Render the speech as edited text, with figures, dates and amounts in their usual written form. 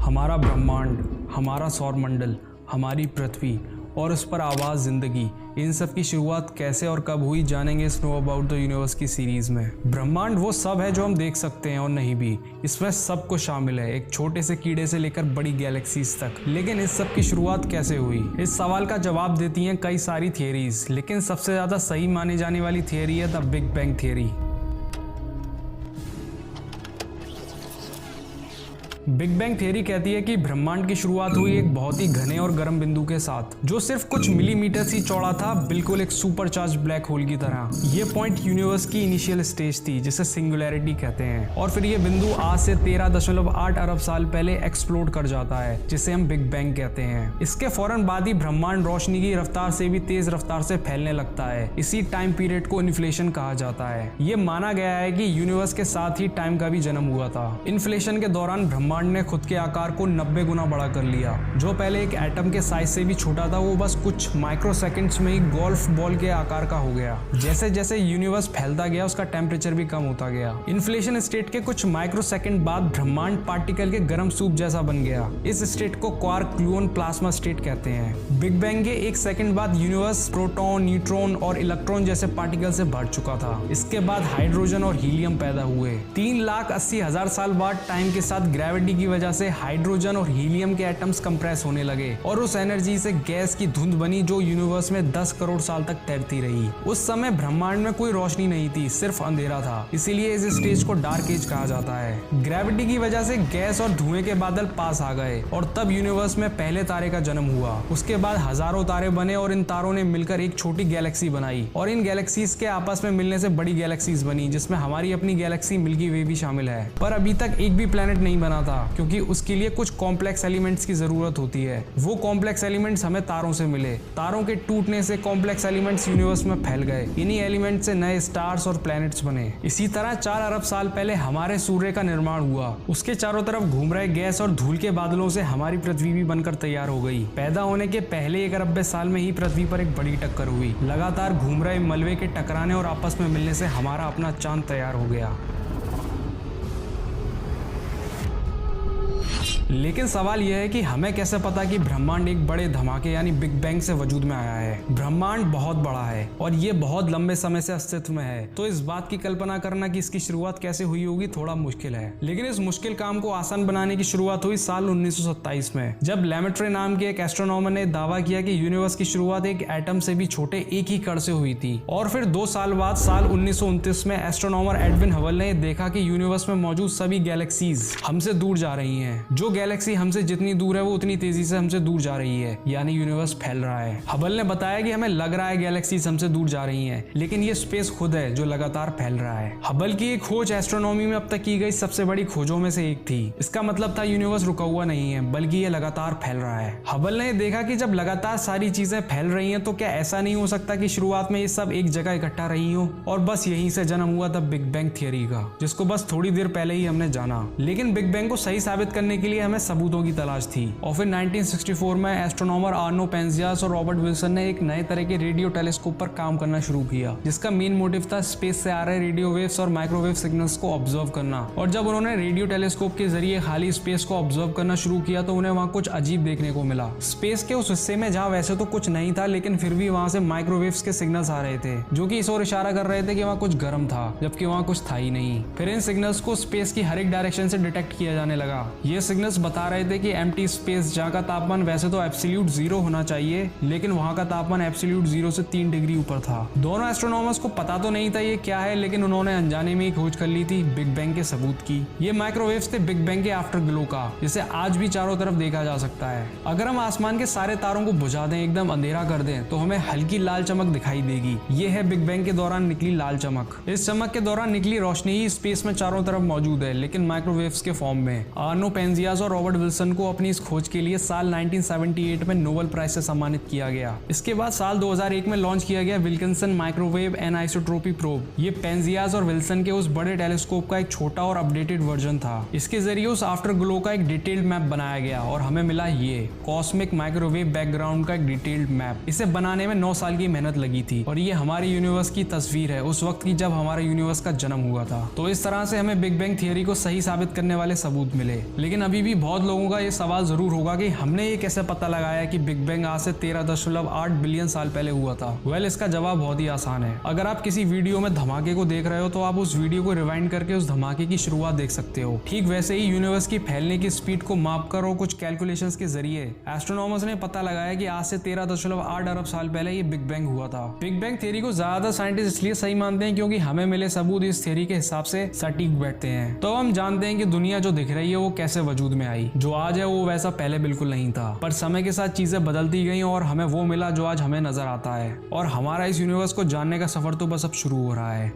हमारा ब्रह्मांड, हमारा सौरमंडल, हमारी पृथ्वी और उस पर आवाज़ ज़िंदगी, इन सब की शुरुआत कैसे और कब हुई जानेंगे स्नो अबाउट द यूनिवर्स की सीरीज़ में। ब्रह्मांड वो सब है जो हम देख सकते हैं और नहीं भी, इसमें सब कुछ शामिल है, एक छोटे से कीड़े से लेकर बड़ी गैलेक्सीज तक। लेकिन इस सब की शुरुआत कैसे हुई, इस सवाल का जवाब देती हैं कई सारी थियरीज, लेकिन सबसे ज़्यादा सही मानी जाने वाली थियरी है the big bang theory. Big bang theory कहती है कि ब्रह्मांड की शुरुआत हुई एक बहुत ही घने और गर्म बिंदु के साथ, जो सिर्फ कुछ मिलीमीटर ही चौड़ा था, बिल्कुल एक सुपरचार्ज ब्लैक होल की तरह। ये पॉइंट यूनिवर्स की इनिशियल स्टेज थी, जिसे सिंगुलैरिटी कहते हैं। और फिर ये बिंदु आज से 13.8 अरब साल पहले एक्सप्लोड कर जाता है, जिसे हम बिग बैंग कहते हैं। इसके फौरन बाद ही ब्रह्मांड रोशनी की रफ्तार से भी तेज रफ्तार से फैलने लगता है। इसी टाइम पीरियड को इन्फ्लेशन कहा जाता है। ये माना गया है कि यूनिवर्स के साथ ही टाइम का भी जन्म हुआ था। इन्फ्लेशन के दौरान ब्रह्मांड ने खुद के आकार को 90 गुना बड़ा कर लिया। जो पहले एक एटम के साइज से भी छोटा था, वो बस कुछ माइक्रो सेकंड्स में ही गोल्फ बॉल के आकार का हो गया। जैसे जैसे यूनिवर्स फैलता गया, उसका टेम्परेचर भी कम होता गया। इन्फ्लेशन स्टेट के कुछ माइक्रो सेकंड बाद ब्रह्मांड पार्टिकल के गर्म सूप जैसा बन गया। इस स्टेट को क्वार्क ग्लूऑन प्लाज्मा स्टेट कहते हैं। बिग बैंग के 1 सेकंड बाद यूनिवर्स प्रोटॉन, न्यूट्रॉन और इलेक्ट्रॉन जैसे पार्टिकल से भर चुका था। इसके बाद हाइड्रोजन और हीलियम पैदा हुए। 3,80,000 साल बाद टाइम के साथ ग्रेविटी की वजह से हाइड्रोजन और हीलियम के एटम्स कंप्रेस होने लगे और उस एनर्जी से गैस की धुंध बनी, जो यूनिवर्स में 10 करोड़ साल तक तैरती रही। उस समय ब्रह्मांड में कोई रोशनी नहीं थी, सिर्फ अंधेरा था। इसीलिए इस स्टेज को डार्क एज कहा जाता है। ग्रेविटी की वजह से गैस और धुएं के बादल पास आ गए और तब यूनिवर्स में पहले तारे का जन्म हुआ। उसके बाद हजारों तारे बने और इन तारों ने मिलकर एक छोटी गैलेक्सी बनाई और इन गैलेक्सीज के आपस में मिलने से बड़ी गैलेक्सीज बनी, जिसमें हमारी अपनी गैलेक्सी मिल्की वे भी शामिल है। पर अभी तक एक भी प्लेनेट नहीं बना था, क्योंकि उसके लिए कुछ कॉम्प्लेक्स एलिमेंट्स की जरूरत होती है। वो कॉम्प्लेक्स एलिमेंट्स हमें तारों से मिले। तारों के टूटने से कॉम्प्लेक्स एलिमेंट्स यूनिवर्स में फैल गए। इन्हीं एलिमेंट से नए स्टार्स और प्लैनेट्स बने। इसी तरह 4 अरब साल पहले हमारे सूर्य का निर्माण हुआ। उसके चारों तरफ घूम रहे गैस और धूल के बादलों से हमारी पृथ्वी भी बनकर तैयार हो गई। पैदा होने के पहले 1 अरब साल में ही पृथ्वी पर एक बड़ी टक्कर हुई। लगातार घूम रहे मलबे के टकराने और आपस में मिलने से हमारा अपना चांद तैयार हो गया। लेकिन सवाल यह है कि हमें कैसे पता कि ब्रह्मांड एक बड़े धमाके यानी बिग बैंग से वजूद में आया है। ब्रह्मांड बहुत बड़ा है और ये बहुत लंबे समय से अस्तित्व में है, तो इस बात की कल्पना करना कि इसकी शुरुआत कैसे हुई होगी थोड़ा मुश्किल है। लेकिन इस मुश्किल काम को आसान बनाने की शुरुआत हुई साल 1927 में, जब लेमेट्रे नाम के एक एस्ट्रोनॉमर ने दावा किया कि यूनिवर्स की शुरुआत एक एटम से भी छोटे एक ही कण से हुई थी। और फिर 2 साल बाद साल 1929 में एस्ट्रोनॉमर एडविन हबल ने देखा कि यूनिवर्स में मौजूद सभी गैलेक्सीज हमसे दूर जा रही हैं। जो गैलेक्सी हमसे जितनी दूर है, वो उतनी तेजी से हमसे दूर जा रही है, यानी यूनिवर्स फैल रहा है। हबल ने बताया कि हमें लग रहा है गैलेक्सीज हमसे दूर जा रही हैं, लेकिन ये स्पेस खुद है जो लगातार फैल रहा है। हबल की एक खोज एस्ट्रोनॉमी में अब तक की गई सबसे बड़ी खोजों में से एक थी। इसका मतलब था यूनिवर्स रुका हुआ नहीं है, बल्कि ये लगातार फैल रहा है। हबल ने देखा कि जब लगातार सारी चीजें फैल रही हैं, तो क्या ऐसा नहीं हो सकता कि शुरुआत में ये सब एक जगह इकट्ठा रही हो, और बस यहीं से जन्म हुआ था बिग बैंग थियरी का, जिसको बस थोड़ी देर पहले ही हमने जाना। लेकिन बिग बैंग को सही साबित करने के लिए हमें सबूतों की तलाश थी। और फिर 1964 में एस्ट्रोनॉमर आर्नो पेंजियास और रॉबर्ट विल्सन ने एक नए तरह के रेडियो टेलीस्कोप पर काम करना शुरू किया, जिसका मेन मोटिव था स्पेस से आ रहे रेडियो वेव्स और माइक्रोवेव सिग्नल्स को ऑब्जर्व करना। और जब उन्होंने रेडियो टेलीस्कोप के जरिए खाली स्पेस को ऑब्जर्व करना शुरू किया, तो उन्हें वहाँ कुछ अजीब देखने को मिला। स्पेस के उस हिस्से में जहाँ वैसे तो कुछ नहीं था, लेकिन फिर भी वहाँ से माइक्रोवेव्स के सिग्नल्स आ रहे थे, जो कि इस ओर इशारा कर रहे थे कि वहाँ कुछ गर्म था, जबकि वहाँ कुछ था ही नहीं। फिर इन सिग्नल्स को स्पेस की हर एक डायरेक्शन से डिटेक्ट किया जाने लगा। ये सिग्नल्स बता रहे थे कि एम्प्टी स्पेस, जहाँ का तापमान वैसे तो एब्सोल्यूट 0 होना चाहिए, लेकिन वहाँ का तापमान एब्सोल्यूट 0 से 3 डिग्री ऊपर था। दोनों एस्ट्रोनॉमर्स को पता तो नहीं था ये क्या है, लेकिन उन्होंने अनजाने में ही खोज कर ली थी बिग बैंग के सबूत की। ये माइक्रोवेव्स थे बिग बैंग के आफ्टर ग्लो का, जिसे आज भी चारों तरफ देखा जा सकता है। अगर हम आसमान के सारे तारों को बुझा दें, एकदम अंधेरा कर दें, तो हमें हल्की लाल चमक दिखाई देगी। ये है बिग बैंग के दौरान निकली लाल चमक। इस चमक के दौरान निकली रोशनी ही स्पेस में चारों तरफ मौजूद है, लेकिन माइक्रोवेव्स के फॉर्म में। आर्नो पेंजियास और रॉबर्ट विल्सन को अपनी इस खोज के लिए साल 1978 में नोबेल प्राइज से सम्मानित किया गया। इसके बाद साल 2001 में लॉन्च किया गया विल्किंसन माइक्रोवेव एनआइसोट्रोपी प्रोब। ये पेंजियास और विल्सन के उस बड़े टेलीस्कोप का एक छोटा और अपडेटेड वर्जन था। इसके जरिए उस आफ्टर ग्लो का एक डिटेल्ड मैप बनाया गया और हमें मिला ये कॉस्मिक माइक्रोवेव बैकग्राउंड का एक डिटेल्ड मैप। इसे बनाने में 9 साल की मेहनत लगी थी और ये हमारे यूनिवर्स की तस्वीर है उस वक्त की जब हमारे यूनिवर्स का जन्म हुआ था। तो इस तरह से हमें बिग बैंग थियरी को सही साबित करने वाले सबूत मिले, लेकिन अभी भी बहुत लोगों का ये सवाल जरूर होगा कि हमने ये कैसे पता लगाया कि बिग बैंग आज से 13.8 बिलियन साल पहले हुआ था। वेल, इसका जवाब बहुत ही आसान है। अगर आप किसी वीडियो में धमाके को देख रहे हो तो आप उस वीडियो को रिवाइंड करके उस धमाके की शुरुआत देख सकते हो। ठीक वैसे ही यूनिवर्स की फैलने की स्पीड को माप कर और कुछ कैलकुलेशंस के जरिए एस्ट्रोनॉमर्स ने पता लगाया कि आज से 13.8 अरब साल पहले ये बिग बैंग हुआ था। बिग बैंग थ्योरी को ज्यादा साइंटिस्ट इसलिए सही मानते हैं क्योंकि हमें मिले सबूत इस थ्योरी के हिसाब से सटीक बैठते हैं। तो हम जानते हैं कि दुनिया जो दिख रही है वो कैसे वजूद में आई। जो आज है वो वैसा पहले बिल्कुल नहीं था, पर समय के साथ चीजें बदलती गई और हमें वो मिला जो आज हमें नजर आता है। और हमारा इस यूनिवर्स को जानने का सफर तो बस अब शुरू हो रहा है।